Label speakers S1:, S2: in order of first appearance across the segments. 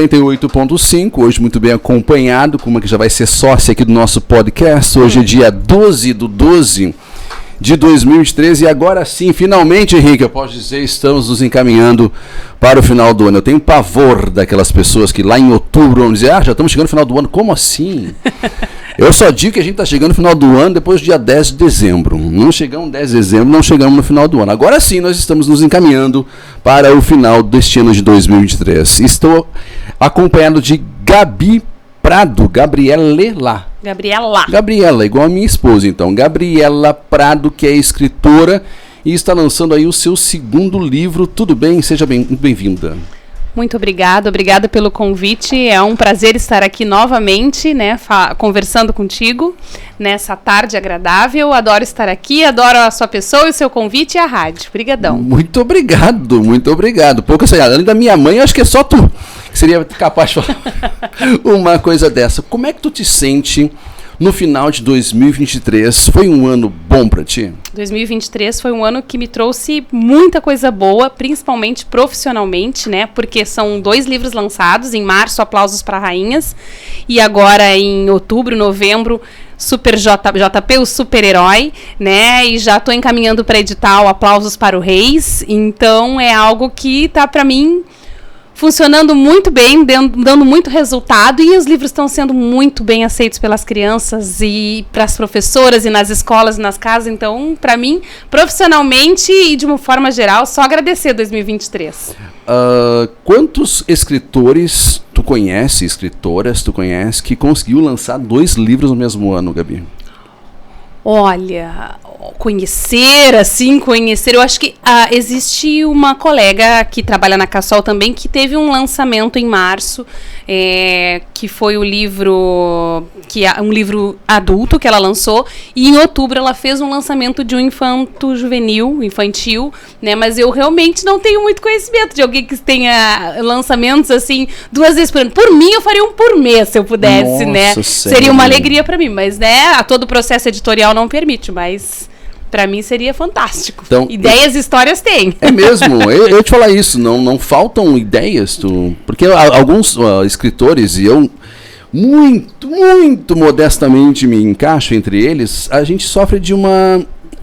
S1: 98.5, hoje muito bem acompanhado, como é que já vai ser sócia aqui do nosso podcast. Hoje é dia 12/12 de 2013 e agora sim, finalmente, Henrique, eu posso dizer, estamos nos encaminhando para o final do ano. Eu tenho pavor daquelas pessoas que lá em outubro vão dizer, já estamos chegando no final do ano. Como assim? Eu só digo que a gente está chegando no final do ano depois do dia 10 de dezembro. Não chegamos 10 de dezembro, não chegamos no final do ano. Agora sim, nós estamos nos encaminhando para o final deste ano de 2023. Estou acompanhado de Gabi Prado, Gabriela, igual a minha esposa, então. Gabriela Prado, que é escritora e está lançando aí o seu segundo livro. Tudo bem? Seja bem-vinda.
S2: Muito obrigada pelo convite. É um prazer estar aqui novamente, né, conversando contigo nessa tarde agradável. Adoro estar aqui, adoro a sua pessoa, o seu convite e a rádio. Obrigadão.
S1: Muito obrigado. Pouco sei, além da minha mãe, acho que é só tu que seria capaz de falar uma coisa dessa. Como é que tu te sente no final de 2023? Foi um ano bom para ti?
S2: 2023 foi um ano que me trouxe muita coisa boa, principalmente profissionalmente, né? Porque são 2 livros lançados, em março, Aplausos para Rainhas, e agora em outubro, novembro, Super JP, o super-herói, né? E já estou encaminhando para edital Aplausos para o Reis. Então é algo que tá para mim funcionando muito bem, dando muito resultado, e os livros estão sendo muito bem aceitos pelas crianças e para as professoras e nas escolas e nas casas. Então, para mim, profissionalmente e de uma forma geral, só agradecer 2023.
S1: Quantos escritores escritoras tu conhece que conseguiu lançar 2 livros no mesmo ano, Gabi?
S2: Olha, conhecer, eu acho que existe uma colega que trabalha na Cassol também, que teve um lançamento em março, que foi o livro, um livro adulto que ela lançou, e em outubro ela fez um lançamento de um infantil, né, mas eu realmente não tenho muito conhecimento de alguém que tenha lançamentos assim 2 vezes por ano. Por mim, eu faria um por mês, se eu pudesse. Nossa, né? Seria uma alegria para mim, mas né, todo o processo editorial não permite, mas para mim seria fantástico. Então, ideias e histórias tem.
S1: É mesmo, eu te falar isso, não faltam ideias, porque alguns escritores, e eu muito modestamente me encaixo entre eles, a gente sofre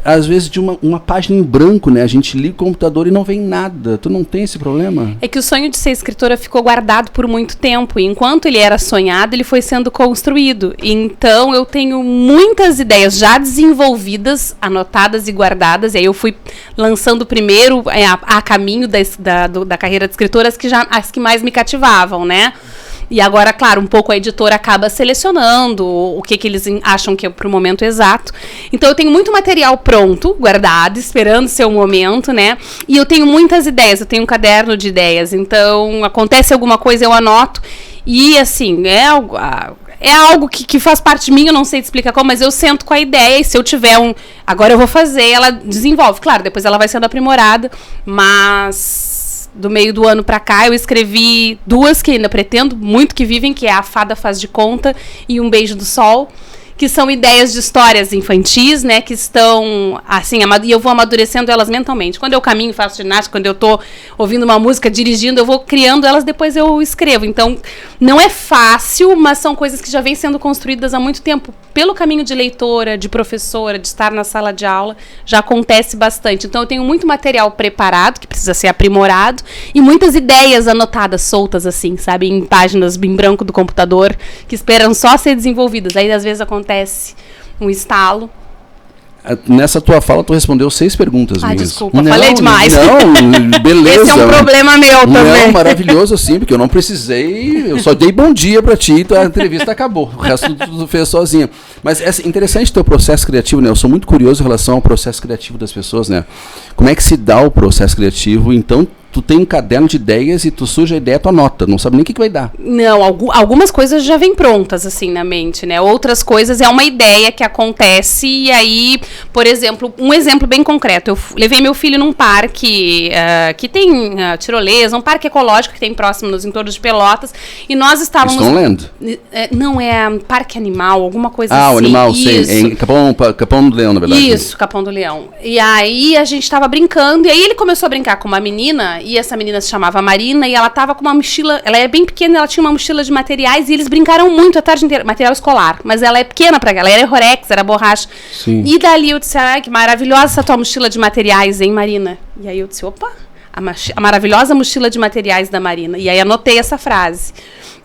S1: às vezes de uma página em branco, né? A gente liga o computador e não vem nada. Tu não tem esse problema?
S2: É que o sonho de ser escritora ficou guardado por muito tempo. E enquanto ele era sonhado, ele foi sendo construído. Então, eu tenho muitas ideias já desenvolvidas, anotadas e guardadas. E aí eu fui lançando primeiro a caminho da carreira de escritora as que mais me cativavam, né? E agora, claro, um pouco a editora acaba selecionando o que eles acham que é pro momento exato. Então eu tenho muito material pronto, guardado, esperando ser o momento, né? E eu tenho muitas ideias, eu tenho um caderno de ideias. Então, acontece alguma coisa, eu anoto. E, assim, é algo que faz parte de mim, eu não sei te explicar como, mas eu sento com a ideia, e se eu tiver agora eu vou fazer, ela desenvolve. Claro, depois ela vai sendo aprimorada, mas do meio do ano pra cá, eu escrevi 2 que ainda pretendo muito que vivem, que é A Fada Faz de Conta e Um Beijo do Sol, que são ideias de histórias infantis, né, que estão, assim, e eu vou amadurecendo elas mentalmente. Quando eu caminho, faço ginástica, quando eu tô ouvindo uma música, dirigindo, eu vou criando elas, depois eu escrevo. Então, não é fácil, mas são coisas que já vêm sendo construídas há muito tempo. Pelo caminho de leitora, de professora, de estar na sala de aula, já acontece bastante. Então, eu tenho muito material preparado, que precisa ser aprimorado, e muitas ideias anotadas, soltas, assim, sabe, em páginas em branco do computador, que esperam só ser desenvolvidas. Aí, às vezes, acontece um estalo.
S1: Nessa tua fala, tu respondeu 6 perguntas minhas.
S2: Desculpa, falei demais.
S1: Não, beleza.
S2: Esse é um problema meu também.
S1: Não, maravilhoso assim, porque eu não precisei, eu só dei bom dia pra ti e a entrevista acabou. O resto tu fez sozinha. Mas é interessante teu processo criativo, né? Eu sou muito curioso em relação ao processo criativo das pessoas, né? Como é que se dá o processo criativo? Então, tu tem um caderno de ideias e tu surge a ideia, tu anota, não sabe nem o que vai dar.
S2: Não, algumas coisas já vêm prontas, assim, na mente, né? Outras coisas é uma ideia que acontece e aí, por exemplo, um exemplo bem concreto, eu levei meu filho num parque que tem tirolesa, um parque ecológico que tem próximo nos entornos de Pelotas, e nós estávamos...
S1: Stoneland?
S2: Não, é parque animal, alguma coisa assim.
S1: O animal, sei, em Capão do Leão, na verdade.
S2: Isso, Capão do Leão. E aí a gente estava brincando, e aí ele começou a brincar com uma menina, e essa menina se chamava Marina, e ela tava com uma mochila, ela é bem pequena, ela tinha uma mochila de materiais, e eles brincaram muito a tarde inteira, material escolar, mas ela é pequena pra ela era Rorex, era borracha.
S1: Sim.
S2: E dali eu disse, que maravilhosa essa tua mochila de materiais, hein, Marina? E aí eu disse, opa, a maravilhosa mochila de materiais da Marina. E aí anotei essa frase.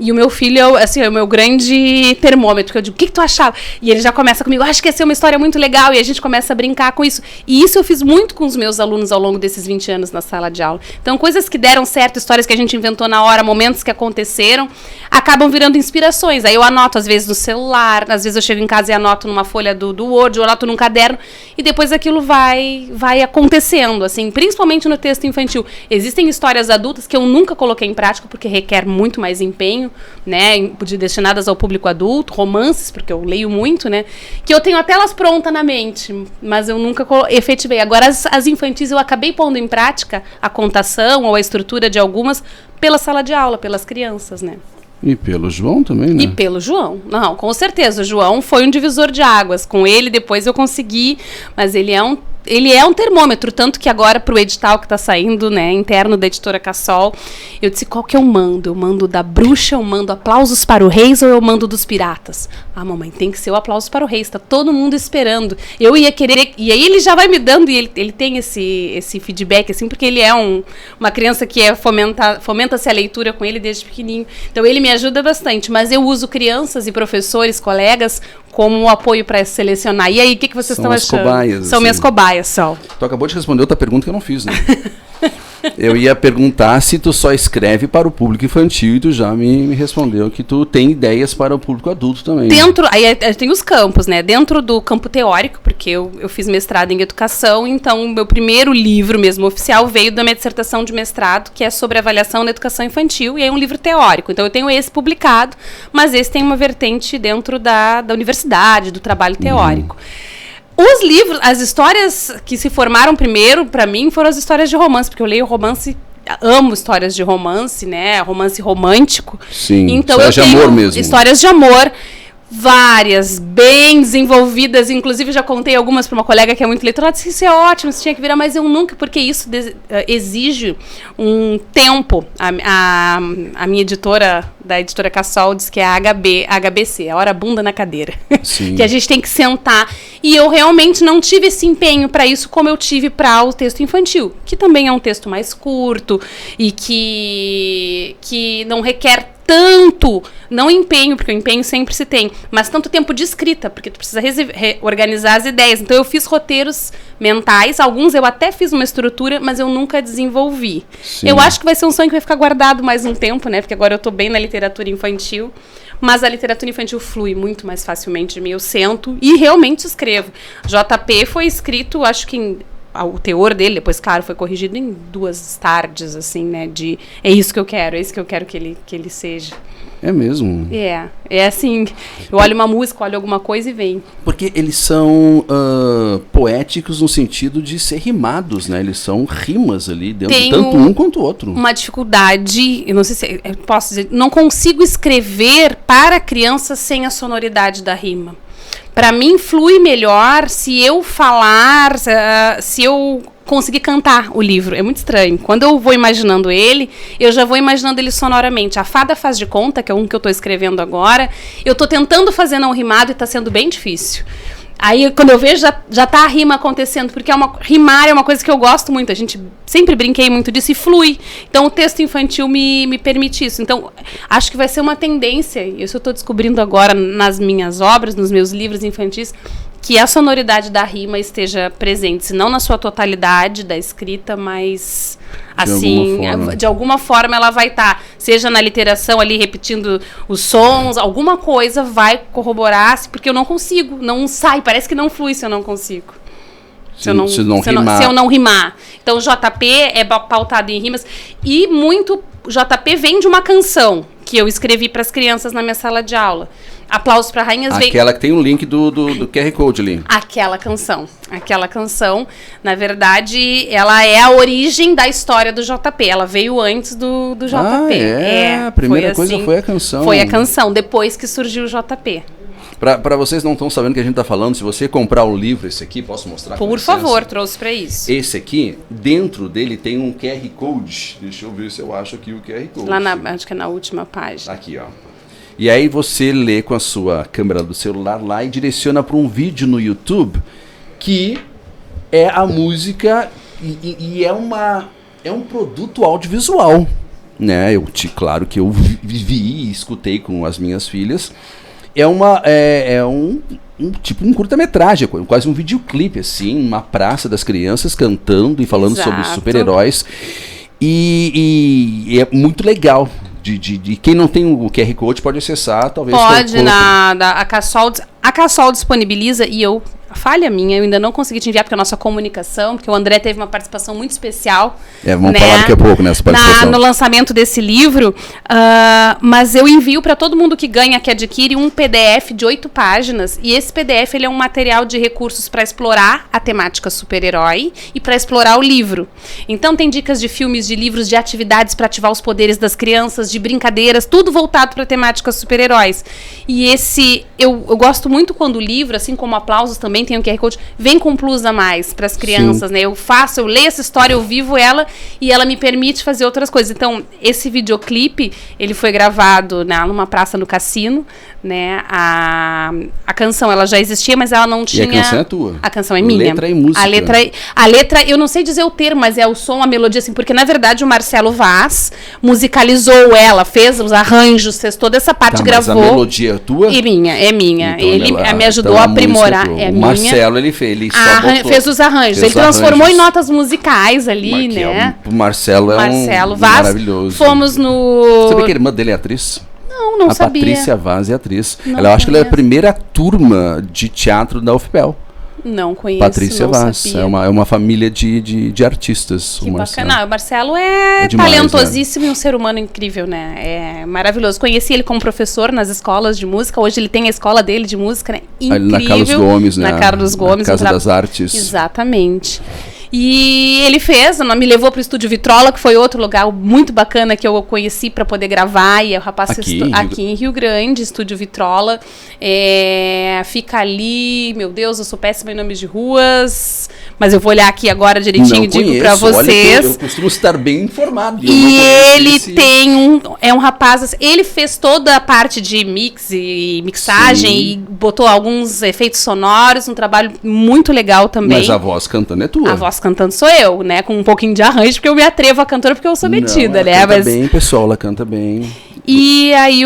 S2: E o meu filho, assim, é o meu grande termômetro, que eu digo, o que tu achava? E ele já começa comigo, acho que essa é uma história muito legal, e a gente começa a brincar com isso. E isso eu fiz muito com os meus alunos ao longo desses 20 anos na sala de aula. Então, coisas que deram certo, histórias que a gente inventou na hora, momentos que aconteceram, acabam virando inspirações. Aí eu anoto, às vezes, no celular, às vezes eu chego em casa e anoto numa folha do Word, eu anoto num caderno, e depois aquilo vai acontecendo, assim, principalmente no texto infantil. Existem histórias adultas que eu nunca coloquei em prática, porque requer muito mais empenho, né, destinadas ao público adulto, romances, porque eu leio muito, né, que eu tenho até elas prontas na mente, mas eu nunca efetivei. Agora, as infantis eu acabei pondo em prática a contação ou a estrutura de algumas pela sala de aula, pelas crianças, né.
S1: E pelo João também, né?
S2: E pelo João. Não, com certeza. O João foi um divisor de águas. Com ele, depois eu consegui, mas ele é um termômetro, tanto que agora pro edital que tá saindo, né, interno da editora Cassol, eu disse, qual que eu mando? Eu mando da bruxa, eu mando aplausos para o reis ou eu mando dos piratas? Ah, mamãe, tem que ser o aplauso para o reis, tá todo mundo esperando. Eu ia querer, e aí ele já vai me dando, e ele tem esse feedback, assim, porque ele é uma criança que fomenta-se a leitura com ele desde pequenininho, então ele me ajuda bastante, mas eu uso crianças e professores, colegas, como apoio para selecionar. E aí, o que vocês estão achando?
S1: Cobaias,
S2: são minhas cobaias, só.
S1: Tu acabou de responder outra pergunta que eu não fiz, né? Eu ia perguntar se tu só escreve para o público infantil e tu já me respondeu que tu tem ideias para o público adulto também.
S2: Aí tem os campos, né? Dentro do campo teórico, porque eu fiz mestrado em educação, então o meu primeiro livro mesmo oficial veio da minha dissertação de mestrado, que é sobre avaliação na educação infantil, e é um livro teórico. Então eu tenho esse publicado, mas esse tem uma vertente dentro da universidade, do trabalho teórico. Os livros, as histórias que se formaram primeiro, para mim, foram as histórias de romance, porque eu leio romance, amo histórias de romance, né? Romance romântico.
S1: Sim,
S2: então
S1: histórias de amor mesmo.
S2: Histórias de amor, várias, bem desenvolvidas, inclusive já contei algumas para uma colega que é muito leitora, ela disse, isso é ótimo, isso tinha que virar, mas eu nunca, porque isso exige um tempo. A minha editora, da editora Cassol, diz que é a HBC, a hora bunda na cadeira.
S1: Sim.
S2: Que a gente tem que sentar. E eu realmente não tive esse empenho para isso como eu tive para o texto infantil, que também é um texto mais curto e que não requer tanto, não empenho, porque o empenho sempre se tem, mas tanto tempo de escrita, porque tu precisa organizar as ideias. Então eu fiz roteiros mentais, alguns eu até fiz uma estrutura, mas eu nunca desenvolvi. Sim. Eu acho que vai ser um sonho que vai ficar guardado mais um tempo, né, porque agora eu tô bem na literatura infantil, mas a literatura infantil flui muito mais facilmente de mim, eu sento e realmente escrevo. JP foi escrito, acho que o teor dele, depois, claro, foi corrigido em 2 tardes, assim, né, é isso que eu quero que ele seja.
S1: É mesmo?
S2: É assim, eu olho uma música, olho alguma coisa e vem.
S1: Porque eles são poéticos no sentido de ser rimados, né, eles são rimas ali, dentro, tanto um quanto o outro.
S2: Uma dificuldade, eu não sei se eu posso dizer, não consigo escrever para criança sem a sonoridade da rima. Para mim, flui melhor se eu falar, se eu conseguir cantar o livro. É muito estranho. Quando eu vou imaginando ele, eu já vou imaginando ele sonoramente. A Fada Faz de Conta, que é um que eu estou escrevendo agora, eu estou tentando fazer não rimado e está sendo bem difícil. Aí, quando eu vejo, já tá a rima acontecendo, porque rimar é uma coisa que eu gosto muito, a gente sempre brinquei muito disso e flui. Então, o texto infantil me permite isso. Então, acho que vai ser uma tendência, isso eu estou descobrindo agora nas minhas obras, nos meus livros infantis, que a sonoridade da rima esteja presente, se não na sua totalidade da escrita, mas assim, de alguma forma ela vai estar, seja na literação ali repetindo os sons, alguma coisa vai corroborar, porque eu não consigo, não sai, parece que não flui se eu não consigo. Se eu não rimar. Então, o JP é pautado em rimas e muito JP vem de uma canção que eu escrevi para as crianças na minha sala de aula. Aplausos para Rainhas.
S1: Aquela que tem um link do QR Code ali. Aquela
S2: canção, na verdade, ela é a origem da história do JP. Ela veio antes do JP.
S1: A primeira coisa foi a canção.
S2: Foi a canção, depois que surgiu o JP.
S1: Para vocês não estão sabendo que a gente está falando, se você comprar o livro, esse aqui, posso mostrar?
S2: Por favor, trouxe para isso.
S1: Esse aqui, dentro dele tem um QR Code. Deixa eu ver se eu acho aqui o QR Code.
S2: Acho que é na última página.
S1: Aqui, ó. E aí você lê com a sua câmera do celular lá e direciona para um vídeo no YouTube que é a música e é um produto audiovisual, né? Claro que eu vivi e escutei com as minhas filhas. É um curta-metragem, quase um videoclipe, assim, uma praça das crianças cantando e falando sobre super-heróis. E é muito legal. De quem não tem o QR Code pode acessar, talvez.
S2: Pode, a Cassol disponibiliza e falha minha, eu ainda não consegui te enviar porque a nossa comunicação, porque o André teve uma participação muito especial.
S1: Vamos falar daqui a pouco nessa participação.
S2: No lançamento desse livro, mas eu envio para todo mundo que ganha, que adquire, um PDF de 8 páginas, e esse PDF ele é um material de recursos para explorar a temática super-herói e para explorar o livro. Então tem dicas de filmes, de livros, de atividades para ativar os poderes das crianças, de brincadeiras, tudo voltado para a temática super-heróis. E eu gosto muito quando o livro, assim como Aplausos também tem um QR Code, vem com um plus a mais para as crianças, né? Eu leio essa história, eu vivo ela e ela me permite fazer outras coisas. Então, esse videoclipe, ele foi gravado numa praça no Cassino, né? A canção, ela já existia, mas ela não tinha...
S1: E a canção é tua?
S2: A canção é minha.
S1: Letra e música.
S2: A letra, eu não sei dizer o termo, mas é o som, a melodia, assim, porque, na verdade, o Marcelo Vaz musicalizou ela, fez os arranjos, fez toda essa parte, gravou.
S1: Mas a melodia é tua?
S2: É minha. Então, ele me ajudou a aprimorar.
S1: É minha. Marcelo, ele
S2: fez os arranjos. Ele transformou em notas musicais ali, né?
S1: O Marcelo
S2: Vaz,
S1: maravilhoso.
S2: Fomos no...
S1: Sabia que a irmã dele é atriz?
S2: Não sabia.
S1: A Patrícia Vaz é atriz. Eu acho que ela é a primeira turma de teatro da UFPEL.
S2: Não conheço,
S1: Patrícia Vaz.
S2: Sabia.
S1: É uma família de artistas.
S2: Que bacana. O Marcelo é demais, talentosíssimo, né? E um ser humano incrível, né? É maravilhoso. Conheci ele como professor nas escolas de música. Hoje ele tem a escola dele de música, né? Incrível.
S1: Na Carlos Gomes, né?
S2: Na Carlos Gomes.
S1: Na Casa das Artes.
S2: Exatamente. E ele me levou para o Estúdio Vitrola, que foi outro lugar muito bacana que eu conheci para poder gravar. E o rapaz aqui em Rio Grande, Estúdio Vitrola. Fica ali, meu Deus, eu sou péssima em nomes de ruas, mas eu vou olhar aqui agora direitinho e digo para vocês.
S1: Eu costumo estar bem informado.
S2: E ele é um rapaz, assim, ele fez toda a parte de mix e mixagem. Sim. E botou alguns efeitos sonoros, um trabalho muito legal também.
S1: Mas a voz cantando é tua.
S2: A voz cantando sou eu, né? Com um pouquinho de arranjo, porque eu me atrevo a cantora, porque eu sou metida,
S1: ela
S2: né?
S1: Canta bem, pessoal, ela canta bem.
S2: E aí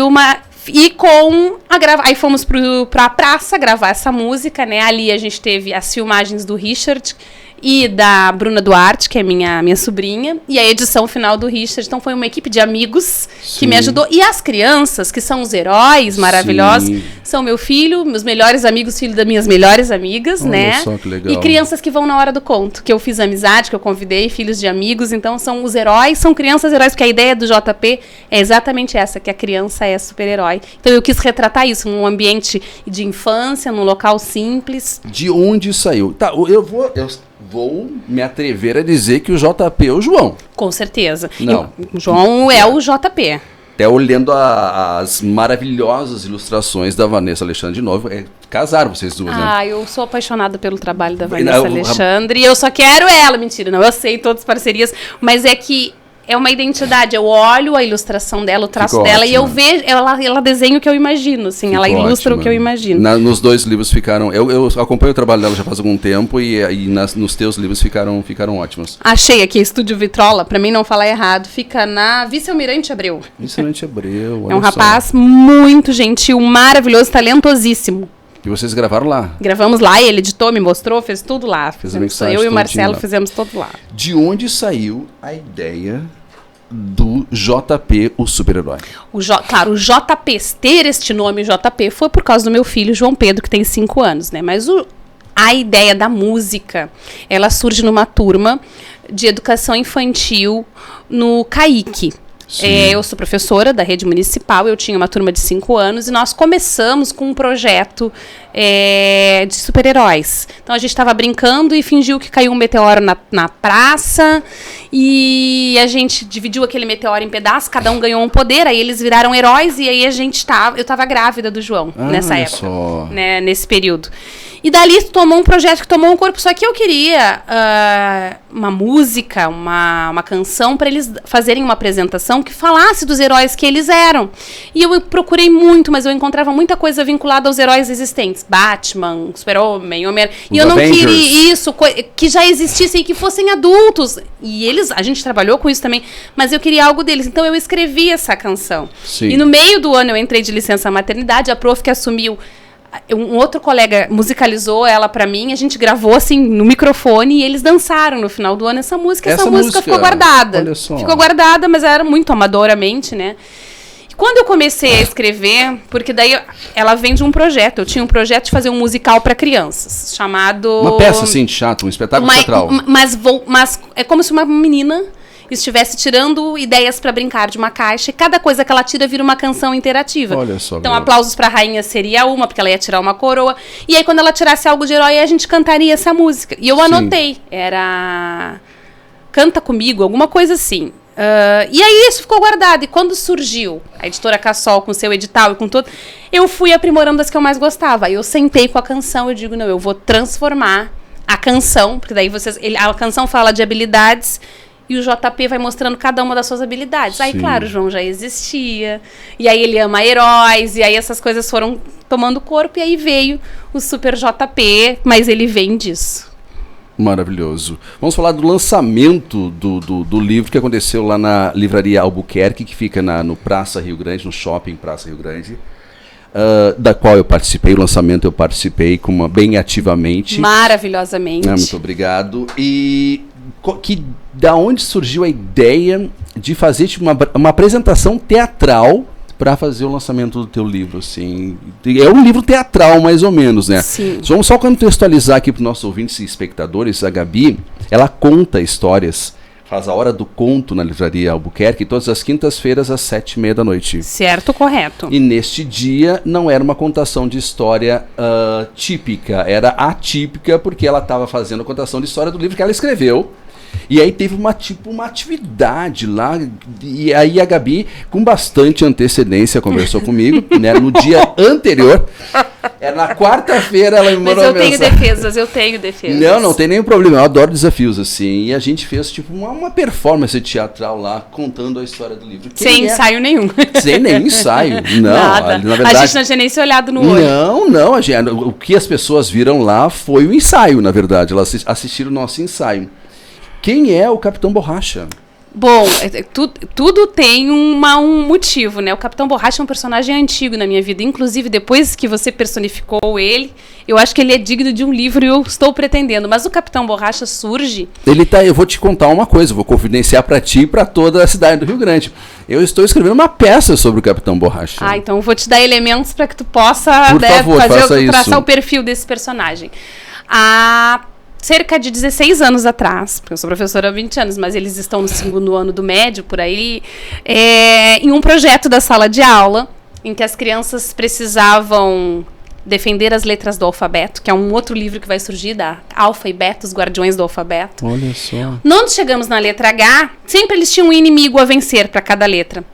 S2: aí fomos pra praça gravar essa música, né? Ali a gente teve as filmagens do Richard e da Bruna Duarte, que é minha sobrinha, e a edição final do Richard. Então foi uma equipe de amigos que me ajudou. E as crianças, que são os heróis maravilhosos, são meu filho, meus melhores amigos, filho das minhas melhores amigas, né?
S1: Olha só que legal.
S2: E crianças que vão na hora do conto, que eu fiz amizade, que eu convidei, filhos de amigos. Então são os heróis, são crianças heróis, porque a ideia do JP é exatamente essa, que a criança é super-herói. Então eu quis retratar isso num ambiente de infância, num local simples.
S1: De onde saiu? Tá, eu vou me atrever a dizer que o JP é o João.
S2: Com certeza.
S1: Não.
S2: O João é o JP.
S1: Até olhando as maravilhosas ilustrações da Vanessa Alexandre de novo. Casaram vocês duas, né?
S2: Eu sou apaixonada pelo trabalho da Vanessa Alexandre. E eu só quero ela. Mentira, não. Eu sei todas as parcerias. Mas é que é uma identidade. Eu olho a ilustração dela, o traço dela, e eu vejo, ela desenha o que eu imagino, assim, ela ilustra o que eu imagino.
S1: Nos dois livros ficaram, eu acompanho o trabalho dela já faz algum tempo, e nos teus livros ficaram ótimos.
S2: Achei aqui, Estúdio Vitrola, pra mim não falar errado, fica na Vice-Almirante Abreu.
S1: Vice-Almirante Abreu, olha
S2: É um rapaz muito gentil, maravilhoso, talentosíssimo.
S1: E vocês gravaram lá?
S2: Gravamos lá, ele editou, me mostrou, fez tudo lá. Eu e o Marcelo fizemos tudo lá.
S1: De onde saiu a ideia do JP, o super-herói?
S2: Claro, o JP, ter este nome JP foi por causa do meu filho João Pedro, que tem 5 anos, né? Mas a ideia da música, ela surge numa turma de educação infantil no CAIC. Eu sou professora da rede municipal, eu tinha uma turma de 5 anos e nós começamos com um projeto de super-heróis. Então a gente estava brincando e fingiu que caiu um meteoro na praça e a gente dividiu aquele meteoro em pedaços, cada um ganhou um poder, aí eles viraram heróis e aí eu estava grávida do João nessa época, né, nesse período. E dali tomou um projeto que tomou um corpo. Só que eu queria uma música, uma canção para eles fazerem uma apresentação que falasse dos heróis que eles eram. E eu procurei muito, mas eu encontrava muita coisa vinculada aos heróis existentes. Batman, Super-Homem, Homem... E eu não queria isso, que já existissem e que fossem adultos. E a gente trabalhou com isso também, mas eu queria algo deles. Então eu escrevi essa canção.
S1: Sim.
S2: E no meio do ano eu entrei de licença maternidade, a prof que assumiu... Um outro colega musicalizou ela pra mim, a gente gravou assim no microfone e eles dançaram no final do ano essa música. Essa música ficou guardada.
S1: Olha só.
S2: Ficou guardada, mas era muito amadoramente, né? E quando eu comecei a escrever, porque daí ela vem de um projeto, eu tinha um projeto de fazer um musical pra crianças, chamado...
S1: Uma peça assim de teatro, um espetáculo teatral.
S2: Mas é como se uma menina estivesse tirando ideias para brincar de uma caixa e cada coisa que ela tira vira uma canção interativa.
S1: Olha só.
S2: Então, aplausos para a rainha seria uma, porque ela ia tirar uma coroa. E aí, quando ela tirasse algo de herói, a gente cantaria essa música. E eu anotei. Era... Canta Comigo, alguma coisa assim. E aí, isso ficou guardado. E quando surgiu a editora Cassol com seu edital e com tudo, eu fui aprimorando as que eu mais gostava. Aí eu sentei com a canção, eu digo, não, eu vou transformar a canção, porque daí a canção fala de habilidades... E o JP vai mostrando cada uma das suas habilidades. Aí, claro, o João já existia. E aí ele ama heróis. E aí essas coisas foram tomando corpo. E aí veio o Super JP. Mas ele vem disso.
S1: Maravilhoso. Vamos falar do lançamento do livro que aconteceu lá na Livraria Albuquerque, que fica no Praça Rio Grande, no Shopping Praça Rio Grande. Da qual eu participei, o lançamento eu participei bem ativamente.
S2: Maravilhosamente.
S1: Muito obrigado. E... da onde surgiu a ideia de fazer tipo, uma apresentação teatral para fazer o lançamento do teu livro, assim? É um livro teatral, mais ou menos, né?
S2: Sim.
S1: Vamos só contextualizar aqui para os nossos ouvintes e espectadores. A Gabi, ela conta histórias, faz a Hora do Conto na Livraria Albuquerque, todas as quintas-feiras às 7h30 da noite.
S2: Certo, correto.
S1: E neste dia não era uma contação de história típica, era atípica, porque ela estava fazendo a contação de história do livro que ela escreveu. E aí teve uma atividade lá, e aí a Gabi, com bastante antecedência, conversou comigo, né, no dia anterior, na quarta-feira ela me mandou uma mensagem.
S2: Mas eu tenho defesas.
S1: Não tem nenhum problema, eu adoro desafios, assim, e a gente fez, tipo, uma performance teatral lá, contando a história do livro.
S2: Sem ensaio nenhum.
S1: Sem nenhum ensaio, não.
S2: Nada.
S1: Na verdade,
S2: a gente não tinha nem se olhado no olho.
S1: Não, o que as pessoas viram lá foi o ensaio, na verdade, elas assistiram o nosso ensaio. Quem é o Capitão Borracha?
S2: Bom, tudo tem um motivo, né? O Capitão Borracha é um personagem antigo na minha vida. Inclusive, depois que você personificou ele, eu acho que ele é digno de um livro e eu estou pretendendo. Mas o Capitão Borracha surge...
S1: Eu vou te contar uma coisa, vou confidenciar para ti e para toda a cidade do Rio Grande. Eu estou escrevendo uma peça sobre o Capitão Borracha.
S2: Então eu vou te dar elementos para que tu possa traçar o perfil desse personagem. Cerca de 16 anos atrás, porque eu sou professora há 20 anos, mas eles estão no 2º ano do médio, por aí, em um projeto da sala de aula, em que as crianças precisavam defender as letras do alfabeto, que é um outro livro que vai surgir, da Alfa e Beta, os Guardiões do Alfabeto.
S1: Olha só.
S2: Quando chegamos na letra H, sempre eles tinham um inimigo a vencer para cada letra.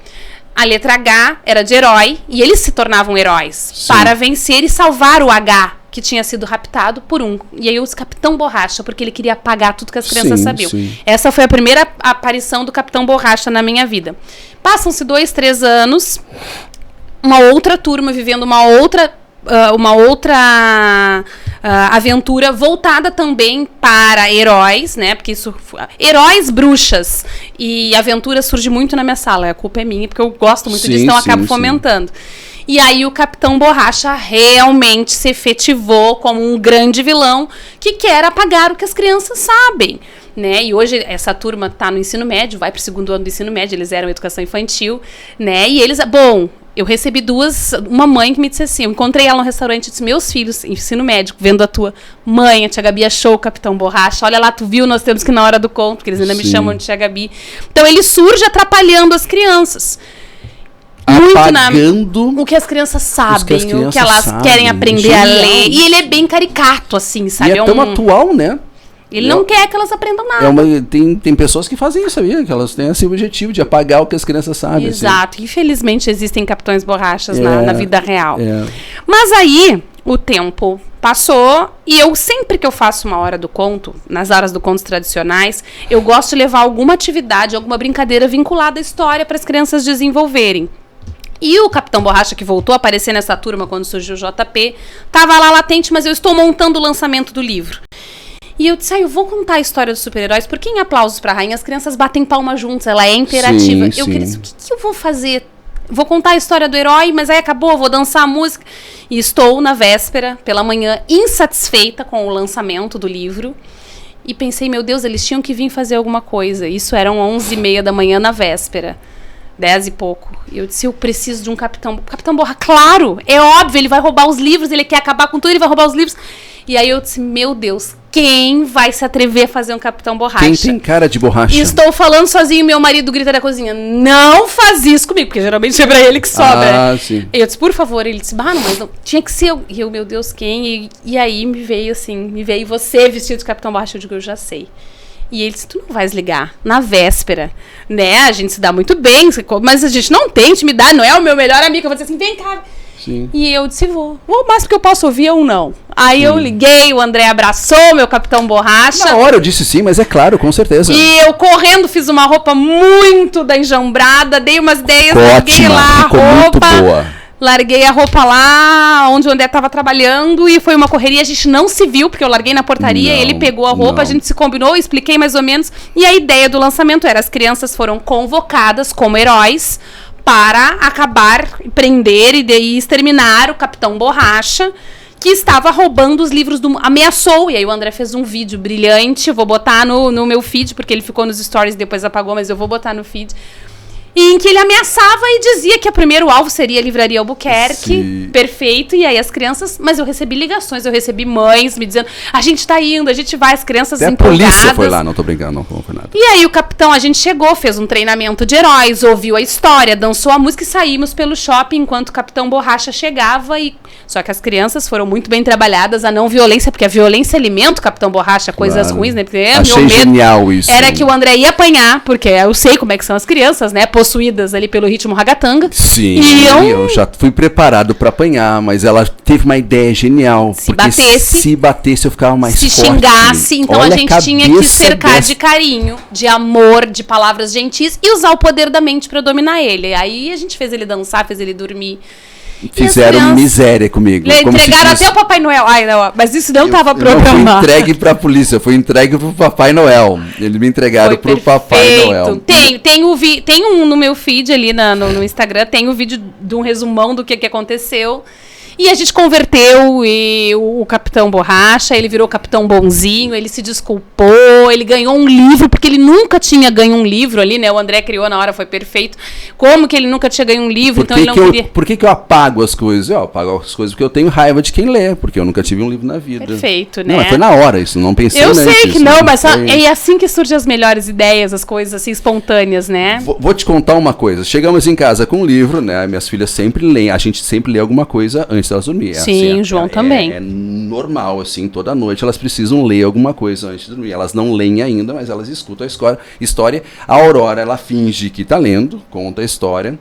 S2: A letra H era de herói, e eles se tornavam heróis para vencer e salvar o H, que tinha sido raptado por um. E aí o Capitão Borracha, porque ele queria apagar tudo que as crianças sabiam. Sim. Essa foi a primeira aparição do Capitão Borracha na minha vida. Passam-se 2, 3 anos, uma outra turma vivendo uma outra aventura voltada também para heróis, né? Porque heróis, bruxas e aventura surge muito na minha sala. A culpa é minha, porque eu gosto muito disso, então eu acabo fomentando. E aí o Capitão Borracha realmente se efetivou como um grande vilão que quer apagar o que as crianças sabem, né? E hoje essa turma está no ensino médio, vai para o 2º ano do ensino médio, eles eram educação infantil, né? E eles, eu recebi uma mãe que me disse assim, eu encontrei ela no restaurante e disse, meus filhos, ensino médico, vendo a tua mãe, a tia Gabi achou o Capitão Borracha, olha lá, tu viu, nós temos que ir na hora do conto, porque eles ainda me chamam de tia Gabi. Então ele surge atrapalhando as crianças.
S1: Apagando
S2: o que as crianças sabem, o que elas querem aprender a ler. E ele é bem caricato, assim, sabe?
S1: E é tão atual, né?
S2: Ele não quer que elas aprendam nada.
S1: Tem pessoas que fazem isso, sabia? Que elas têm esse objetivo de apagar o que as crianças sabem.
S2: Exato. Assim. Infelizmente existem capitães borrachas na vida real. Mas aí o tempo passou e eu sempre que eu faço uma hora do conto, nas horas do conto tradicionais, eu gosto de levar alguma atividade, alguma brincadeira vinculada à história para as crianças desenvolverem. E o Capitão Borracha, que voltou a aparecer nessa turma quando surgiu o JP, estava lá latente, mas eu estou montando o lançamento do livro. E eu disse, eu vou contar a história dos super-heróis, porque em Aplausos pra Rainha as crianças batem palma juntas, ela é interativa. Eu queria dizer, o que eu vou fazer? Vou contar a história do herói, mas aí acabou, vou dançar a música. E estou na véspera, pela manhã, insatisfeita com o lançamento do livro. E pensei, meu Deus, eles tinham que vir fazer alguma coisa. Isso eram 11h30 da manhã na véspera. 10 e pouco. E eu disse, eu preciso de um Capitão Borracha. Claro, é óbvio, ele vai roubar os livros, ele quer acabar com tudo, ele vai roubar os livros. E aí eu disse, meu Deus, quem vai se atrever a fazer um Capitão Borracha?
S1: Quem tem cara de borracha?
S2: E estou falando sozinho e meu marido grita da cozinha, não faz isso comigo, porque geralmente é pra ele que sobra.
S1: Sim.
S2: E eu disse, por favor, ele disse, não, mas não, tinha que ser eu. E eu, meu Deus, quem? E aí me veio você vestido de Capitão Borracha, eu digo, eu já sei. E ele disse, tu não vais ligar na véspera, né? A gente se dá muito bem, mas a gente não tem intimidade, não é o meu melhor amigo. Eu vou dizer assim, vem cá.
S1: Sim.
S2: E eu disse, vou, mas porque eu posso ouvir ou não. Aí eu liguei, o André abraçou meu Capitão Borracha.
S1: Na hora eu disse sim, mas é claro, com certeza.
S2: E eu correndo fiz uma roupa muito da enjambrada, dei umas ideias, larguei lá a roupa. Muito boa. Larguei a roupa lá onde o André estava trabalhando e foi uma correria, a gente não se viu, porque eu larguei na portaria, ele pegou a roupa, a gente se combinou, expliquei mais ou menos, e a ideia do lançamento era, as crianças foram convocadas como heróis para acabar, prender e exterminar o Capitão Borracha, que estava roubando os livros ameaçou, e aí o André fez um vídeo brilhante, eu vou botar no meu feed, porque ele ficou nos stories e depois apagou, mas eu vou botar no feed, em que ele ameaçava e dizia que o primeiro alvo seria a Livraria Albuquerque. Sim. Perfeito, e aí as crianças, mas eu recebi ligações, eu recebi mães me dizendo, a gente tá indo, a gente vai, as crianças
S1: até empolgadas. A polícia foi lá, não tô brincando, não foi nada.
S2: E aí o capitão, a gente chegou, fez um treinamento de heróis, ouviu a história, dançou a música e saímos pelo shopping enquanto o Capitão Borracha chegava só que as crianças foram muito bem trabalhadas, a não violência, porque a violência alimenta o Capitão Borracha, coisas ruins, né? Porque
S1: achei meu medo genial isso.
S2: Era que o André ia apanhar, porque eu sei como é que são as crianças, né? Possuídas ali pelo ritmo ragatanga.
S1: Sim, eu já fui preparado para apanhar, mas ela teve uma ideia genial. Se batesse eu ficava mais forte. Se xingasse,
S2: então olha, a gente tinha que cercar de carinho, de amor, de palavras gentis e usar o poder da mente para dominar ele. Aí a gente fez ele dançar, fez ele dormir.
S1: Fizeram miséria comigo.
S2: Entregaram até o Papai Noel. Ai, não, mas isso não estava programado.
S1: Eu fui entregue para a polícia, fui entregue para o Papai Noel. Eles me entregaram para o Papai Noel.
S2: Tem um no meu feed ali no Instagram, tem um vídeo de um resumão do que aconteceu. E a gente converteu o Capitão Borracha, ele virou Capitão Bonzinho, ele se desculpou, ele ganhou um livro, porque ele nunca tinha ganho um livro ali, né? O André criou na hora, foi perfeito. Como que ele nunca tinha ganho um livro, então ele não queria...
S1: Por que eu apago as coisas? Eu apago as coisas porque eu tenho raiva de quem lê, porque eu nunca tive um livro na vida.
S2: Perfeito, né?
S1: Não, mas foi na hora isso, não pensei nisso.
S2: Eu sei que não, mas é assim que surgem as melhores ideias, as coisas assim espontâneas, né?
S1: Vou te contar uma coisa. Chegamos em casa com um livro, né? Minhas filhas sempre leem, a gente sempre lê alguma coisa antes delas dormir.
S2: Sim, assim, o João também.
S1: É normal, assim, toda noite elas precisam ler alguma coisa antes de dormir. Elas não leem ainda, mas elas escutam a história. A Aurora, ela finge que tá lendo, conta a história.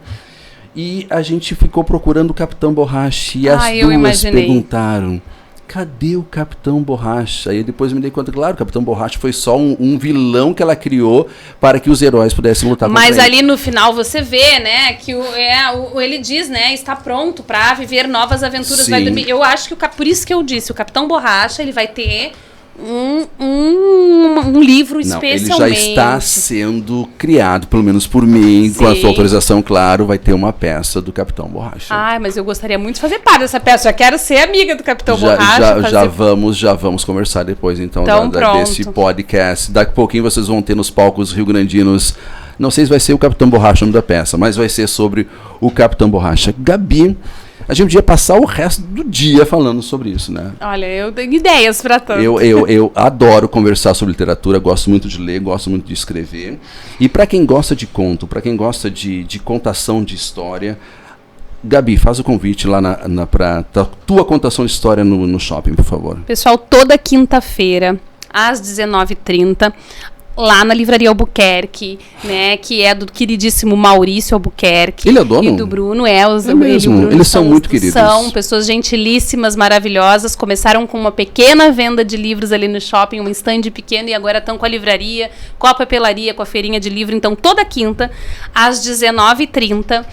S1: E a gente ficou procurando o Capitão Borracha e as duas perguntaram, cadê o Capitão Borracha? Aí depois me dei conta, claro, o Capitão Borracha foi só um vilão que ela criou para que os heróis pudessem lutar contra ele.
S2: Mas ali no final você vê, né, que ele diz, né, está pronto para viver novas aventuras, vai dormir. Eu acho que por isso que eu disse, o Capitão Borracha, ele vai ter um livro especialmente.
S1: Ele já está sendo criado, pelo menos por mim, sim, com a sua autorização, claro, vai ter uma peça do Capitão Borracha.
S2: Ai, mas eu gostaria muito de fazer parte dessa peça, já quero ser amiga do Capitão Borracha.
S1: Já vamos conversar depois, então desse podcast. Daqui a pouquinho vocês vão ter nos palcos rio-grandinos Não sei se vai ser o Capitão Borracha o nome da peça, mas vai ser sobre o Capitão Borracha. Gabi, a gente podia passar o resto do dia falando sobre isso, né?
S2: Olha, eu tenho ideias para tanto.
S1: Eu adoro conversar sobre literatura, gosto muito de ler, gosto muito de escrever. E para quem gosta de conto, para quem gosta de contação de história, Gabi, faz o convite lá para tua contação de história no shopping, por favor.
S2: Pessoal, toda quinta-feira, às 19h30, lá na Livraria Albuquerque, né, que é do queridíssimo Maurício Albuquerque.
S1: Ele é dono?
S2: E do Bruno,
S1: Eles são muito queridos.
S2: São pessoas gentilíssimas, maravilhosas. Começaram com uma pequena venda de livros ali no shopping, um stand pequeno, e agora estão com a livraria, com a papelaria, com a feirinha de livro. Então, toda quinta, às 19h30,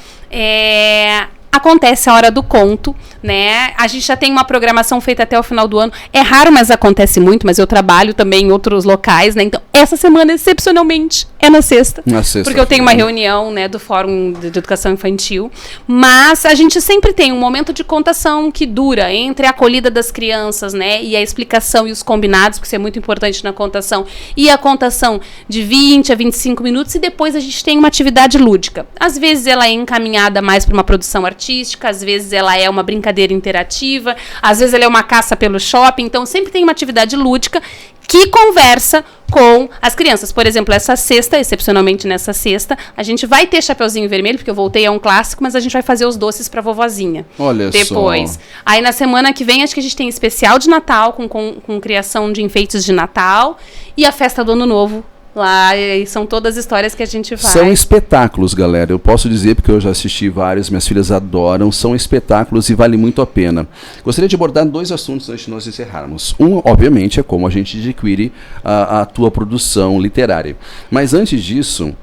S2: acontece a Hora do Conto, né? A gente já tem uma programação feita até o final do ano. É raro, mas acontece muito, mas eu trabalho também em outros locais, né? Então, essa semana, excepcionalmente, é na sexta.
S1: Na sexta.
S2: Porque eu tenho uma reunião, né, do Fórum de Educação Infantil. Mas a gente sempre tem um momento de contação que dura entre a acolhida das crianças, né? E a explicação e os combinados, porque isso é muito importante na contação. E a contação de 20 a 25 minutos. E depois a gente tem uma atividade lúdica. Às vezes ela é encaminhada mais para uma produção artística, às vezes ela é uma brincadeira interativa, às vezes ela é uma caça pelo shopping, então sempre tem uma atividade lúdica que conversa com as crianças. Por exemplo, essa sexta, excepcionalmente nessa sexta, a gente vai ter Chapeuzinho Vermelho, porque eu voltei a um clássico, mas a gente vai fazer os doces pra vovozinha.
S1: Olha
S2: depois.
S1: Só.
S2: Aí na semana que vem, acho que a gente tem especial de Natal, com criação de enfeites de Natal, e a festa do Ano Novo. Lá, e são todas histórias que a gente faz.
S1: São espetáculos, galera. Eu posso dizer, porque eu já assisti vários, minhas filhas adoram, são espetáculos e vale muito a pena. Gostaria de abordar 2 assuntos antes de nós encerrarmos. Um, obviamente, é como a gente adquire a tua produção literária. Mas antes disso,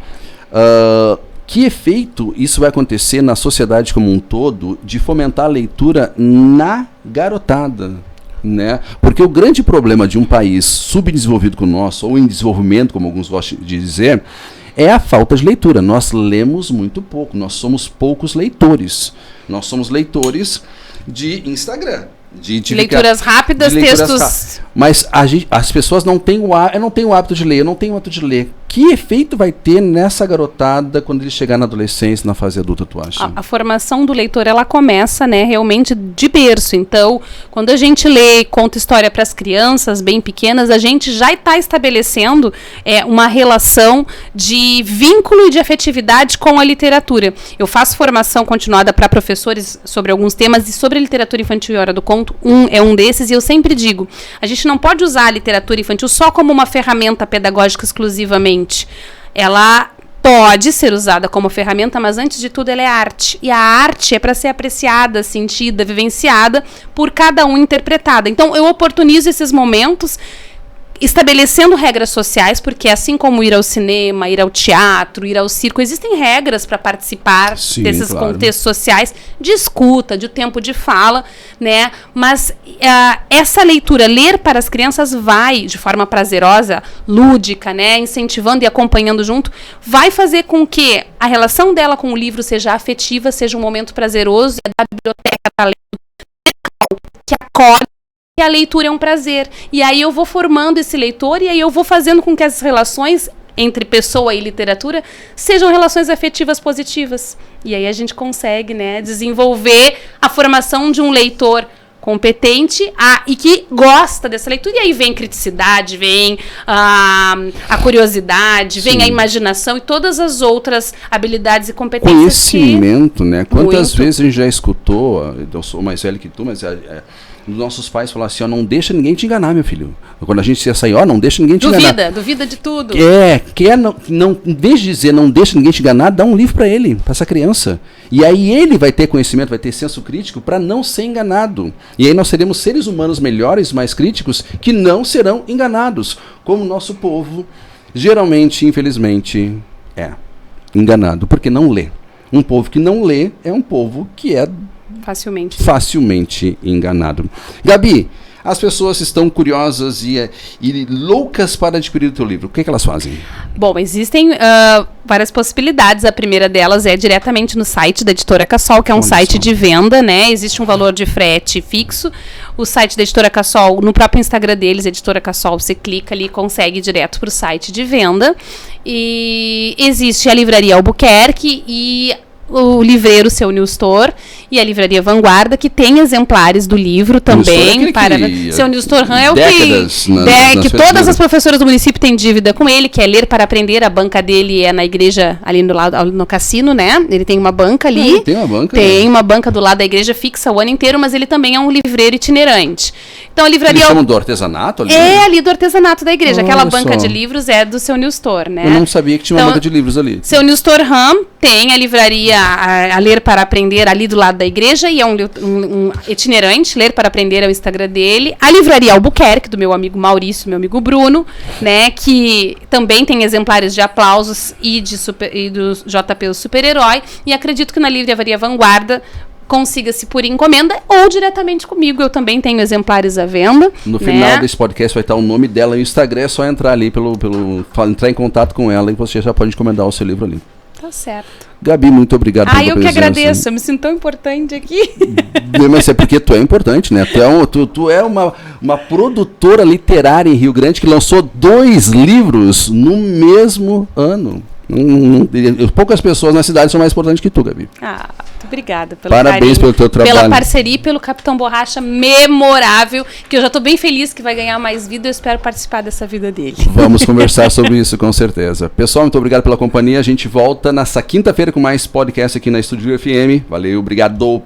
S1: que efeito isso vai acontecer na sociedade como um todo de fomentar a leitura na garotada? Né? Porque o grande problema de um país subdesenvolvido como o nosso, ou em desenvolvimento, como alguns gostam de dizer, é a falta de leitura. Nós lemos muito pouco, nós somos poucos leitores. Nós somos leitores de Instagram. De
S2: leituras rápidas, textos...
S1: Mas as pessoas não têm eu não tenho o hábito de ler, eu não tenho o hábito de ler. Que efeito vai ter nessa garotada quando ele chegar na adolescência, na fase adulta, tu acha?
S2: A formação do leitor, ela começa, né, realmente de berço. Então, quando a gente lê e conta história para as crianças bem pequenas, a gente já está estabelecendo uma relação de vínculo e de afetividade com a literatura. Eu faço formação continuada para professores sobre alguns temas, e sobre a literatura infantil e Hora do Conto, é um desses, e eu sempre digo, a gente não pode usar a literatura infantil só como uma ferramenta pedagógica exclusivamente. Ela pode ser usada como ferramenta, mas antes de tudo ela é arte. E a arte é para ser apreciada, sentida, vivenciada, por cada um interpretada. Então eu oportunizo esses momentos estabelecendo regras sociais, porque assim como ir ao cinema, ir ao teatro, ir ao circo, existem regras para participar desses contextos sociais, de escuta, de tempo de fala, né? Mas essa leitura, ler para as crianças, vai, de forma prazerosa, lúdica, né? Incentivando e acompanhando junto, vai fazer com que a relação dela com o livro seja afetiva, seja um momento prazeroso, e a biblioteca está lendo, que acolhe. E a leitura é um prazer. E aí eu vou formando esse leitor, e aí eu vou fazendo com que as relações entre pessoa e literatura sejam relações afetivas positivas. E aí a gente consegue, né, desenvolver a formação de um leitor competente e que gosta dessa leitura. E aí vem criticidade, vem a curiosidade, vem a imaginação e todas as outras habilidades e competências.
S1: Conhecimento, né? Quantas vezes a gente já escutou, eu sou mais velho que tu, mas nossos pais falaram assim, não deixa ninguém te enganar, meu filho. Quando a gente ia sair, não deixa ninguém te enganar.
S2: Duvida de tudo.
S1: Em vez de dizer não deixa ninguém te enganar, dá um livro para ele, para essa criança. E aí ele vai ter conhecimento, vai ter senso crítico para não ser enganado. E aí nós seremos seres humanos melhores, mais críticos, que não serão enganados. Como o nosso povo, geralmente, infelizmente, é enganado, porque não lê. Um povo que não lê é um povo que é facilmente enganado. Gabi, as pessoas estão curiosas e loucas para adquirir o teu livro. O que elas fazem?
S2: Bom, existem várias possibilidades. A primeira delas é diretamente no site da Editora Cassol, que é um site de venda, né? Existe um valor de frete fixo. O site da Editora Cassol, no próprio Instagram deles, Editora Cassol, você clica ali e consegue ir direto para o site de venda. E existe a Livraria Albuquerque e o livreiro Seu New Store e a Livraria Vanguarda, que tem exemplares do livro também. Seu New Store é o que todas as professoras do município têm dívida com ele, que é Ler para Aprender. A banca dele é na igreja, ali no lado, no cassino, né? Ele tem uma banca ali.
S1: Tem uma banca?
S2: Tem uma banca do lado da igreja fixa o ano inteiro, mas ele também é um livreiro itinerante. Então a livraria...
S1: Eles chamam do artesanato ali?
S2: É ali do artesanato da igreja. Aquela banca de livros é do Seu New Store, né?
S1: Eu não sabia que tinha uma banca de livros ali.
S2: Seu New Store tem a livraria a Ler para Aprender ali do lado da igreja, e é um itinerante. Ler para Aprender é o Instagram dele. A Livraria Albuquerque, do meu amigo Maurício, meu amigo Bruno, né, que também tem exemplares de Aplausos e do JP o Super-Herói. E acredito que na Livraria Vanguarda consiga-se por encomenda ou diretamente comigo. Eu também tenho exemplares à venda.
S1: No final desse podcast vai estar o nome dela no Instagram. É só entrar ali entrar em contato com ela e você já pode encomendar o seu livro ali.
S2: Tá certo.
S1: Gabi, muito obrigado pela
S2: eu que agradeço. Eu me sinto tão importante aqui.
S1: Mas é porque tu é importante, né? Tu é uma produtora literária em Rio Grande que lançou 2 livros no mesmo ano. Poucas pessoas na cidade são mais importantes que tu, Gabi.
S2: Muito obrigada pelo
S1: Parabéns
S2: carinho,
S1: pelo teu trabalho.
S2: pela parceria e pelo Capitão Borracha memorável, que eu já estou bem feliz que vai ganhar mais vida. Eu espero participar dessa vida dele.
S1: Vamos conversar sobre isso, com certeza. Pessoal, muito obrigado pela companhia. A gente volta nessa quinta-feira com mais podcast aqui na Estúdio FM. Valeu, obrigado.